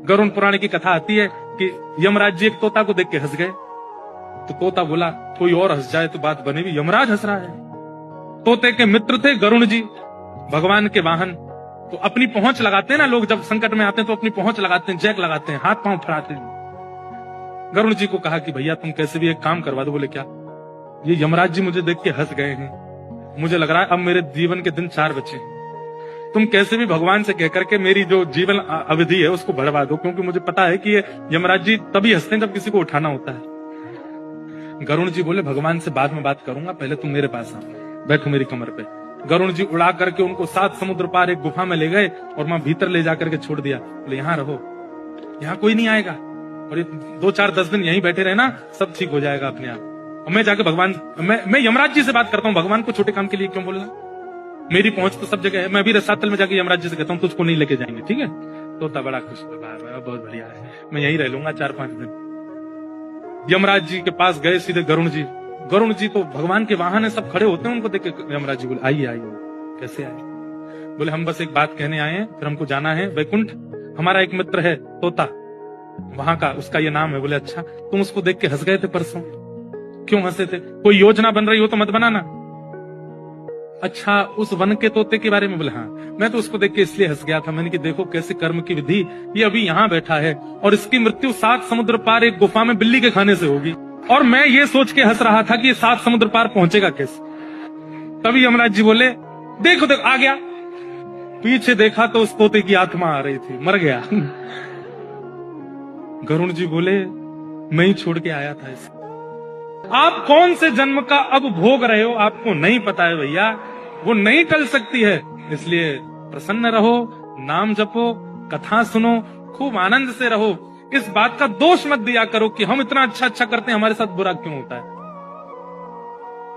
गरुड़ पुराण की कथा आती है कि यमराज जी एक तोता को देख के हंस गए। तो तोता बोला कोई और हंस जाए तो बात बनेगी, यमराज हंस रहा है। तोते के मित्र थे गरुड़ जी, भगवान के वाहन। तो अपनी पहुंच लगाते हैं ना लोग, जब संकट में आते हैं तो अपनी पहुंच लगाते हैं, जैक लगाते हैं, हाथ पांव फड़ाते हैं। गरुड़ जी को कहा कि भैया तुम कैसे भी एक काम करवा दो। बोले क्या? ये यमराज जी मुझे देख के हंस गए हैं, मुझे लग रहा है अब मेरे जीवन के दिन 4 बचे हैं। तुम कैसे भी भगवान से कहकर के मेरी जो जीवन अवधि है उसको बढ़वा दो, क्योंकि मुझे पता है कि ये यमराज जी तभी हंसते हैं जब किसी को उठाना होता है। गरुड़ जी बोले भगवान से बाद में बात करूंगा, पहले तुम मेरे पास आओ, बैठो मेरी कमर पे। गरुड़ जी उड़ा करके उनको 7 समुद्र पार एक गुफा में ले गए और वहां भीतर ले जाकर के छोड़ दिया। बोले यहाँ रहो, यहाँ कोई नहीं आएगा, और ये 2-4-10 दिन यहीं बैठे रहना, सब ठीक हो जाएगा अपने आप। और मैं जाके भगवान, मैं यमराज जी से बात करता हूँ, भगवान को छोटे काम के लिए क्यों बोलना? मेरी पहुंच तो सब जगह है। मैं भी रसातल में जाके यमराज जी से कहता हूँ तुझको नहीं लेके जाएंगे, ठीक है? तोता बड़ा खुश हुआ, बहुत बढ़िया है, मैं यहीं रह लूंगा 4-5 दिन। यमराज जी के पास गए सीधे गरुड़ जी। गरुड़ जी तो भगवान के वाहन है, सब खड़े होते हैं, उनको देख के यमराज जी बोले आइए आइए। कैसे आए? बोले हम बस एक बात कहने आए हैं, फिर हमको जाना है वैकुंठ। हमारा एक मित्र है तोता, वहां का, उसका ये नाम है। बोले अच्छा, तुम उसको देख के हंस गए थे परसों, क्यों हंसे थे? कोई योजना बन रही हो तो मत बनाना। अच्छा, उस वन के तोते के बारे में? बोले हाँ, मैं तो उसको देख के इसलिए हंस गया था, मैंने कि देखो कैसे कर्म की विधि, ये अभी यहाँ बैठा है और इसकी मृत्यु 7 समुद्र पार एक गुफा में बिल्ली के खाने से होगी, और मैं ये सोच के हंस रहा था कि ये 7 समुद्र पार पहुंचेगा कैसे। तभी यमराज जी बोले देखो देखो आ गया। पीछे देखा तो उस तोते की आत्मा आ रही थी, मर गया। गरुड़ जी बोले मैं ही छोड़ के आया था इसे। आप कौन से जन्म का अब भोग रहे हो आपको नहीं पता है भैया, वो नहीं टल सकती है। इसलिए प्रसन्न रहो, नाम जपो, कथा सुनो, खूब आनंद से रहो। इस बात का दोष मत दिया करो कि हम इतना अच्छा अच्छा करते हैं, हमारे साथ बुरा क्यों होता है।